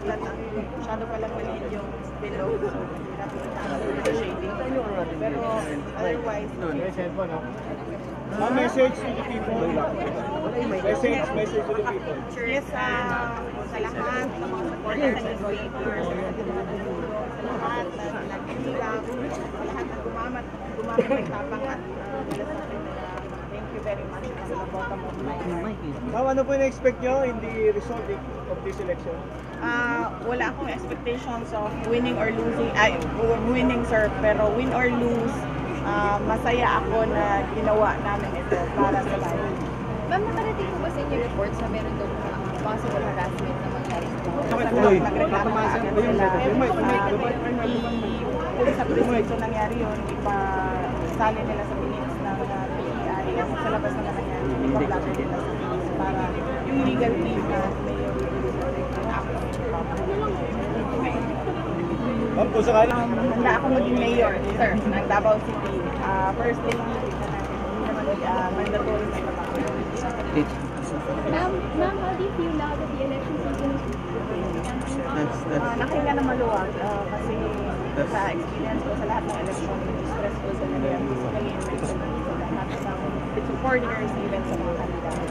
Masyado palang maliit yung below. Pero otherwise, message to the people. Message to the people. yes, sa lahat ng mga supporters ng newspapers, sa lahat na nag-ilap, sa lahat na gumamit ng tapang at thank you very much from the bottom of my heart. Ma'am, ano po yung-expect nyo in the result of this election? Wala akong expectations of winning or losing, winning sir, pero win or lose, masaya ako na ginawa namin ito para sa bayan. Ma'am, nakarating po ba sa inyo reports na meron daw possible harassment na mangyari sa Nagreklamo agad sila. Kung sa presinto nangyari yun, ipasali nila sa minutes ng PEI. Sa labas na nangyari, ipa-blatter nila sa minutes para yung legal team na may Ma'am, kung sakali. handa ako maging mayor, sir, ng Davao City. First lady, mandatory sa trabaho. Ma'am, how do you feel now that the election season is Nakahinga na maluwag kasi sa experience ko sa lahat ng election, stressful talaga yung physically and mentally sa lahat ng supporters, even sa mga kandidato.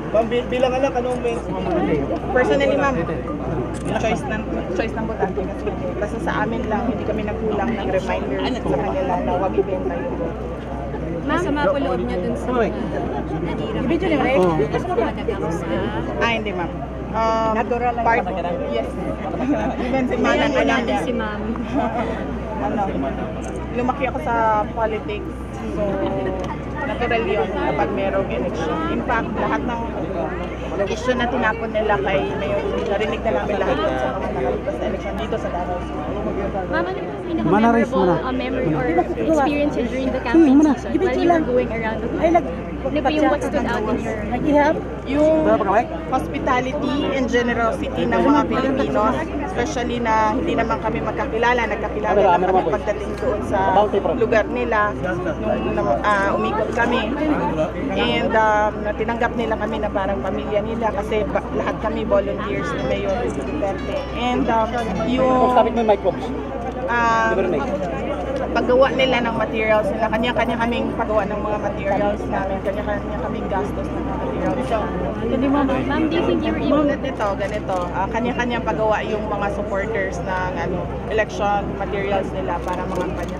Ma'am, bilang anak, anong message? Personally, ma'am, choice ng botante kasi basta sa amin lang, hindi kami nagkulang ng reminders sa kanila na huwag ibenta yung vote. Ma'am, sa mga paloob niya dun sa nanira. Ibig yun eh? Hindi ma'am. Natural lang Part, yes. Even si Manang Wala si ma'am. Lumaki ako sa politics. So, natural yun kapag merong election. In fact, lahat ng issue na tinapon nila kay Mayor, narinig na namin lahat yun sa mga nakalipas na election dito sa Davao. Ma'am, ano yung pinaka-memorable memory or experiences during the campaign season while you were going around the country? Ano ba yung what stood out in your... Yung hospitality and generosity ng mga Pilipinos, especially na hindi naman kami magkakilala, nagkakilala lang kami pagdating doon sa lugar nila nung umikot kami. And tinanggap nila kami na parang pamilya nila kasi lahat kami volunteers ni Mayor Duterte. And yung paggawa nila ng materials nila, kanya-kanya kaming paggawa ng mga materials namin, kanya-kanya kaming gastos ng mga materials. So, Ma'am, do you think you were able... ganito, kanya-kanya paggawa yung mga supporters ng election materials nila para mga kanya.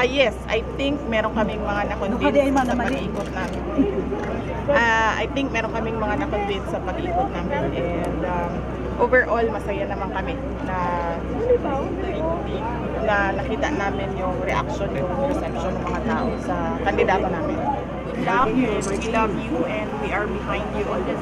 Yes, I think meron kaming mga na-convince sa pag-ikot namin. I think meron kaming mga na-convince sa pag-ikot namin and overall masaya naman kami na nakita namin yung reaction, yung reception ng mga tao sa kandidato namin. We love you and we are behind you on this.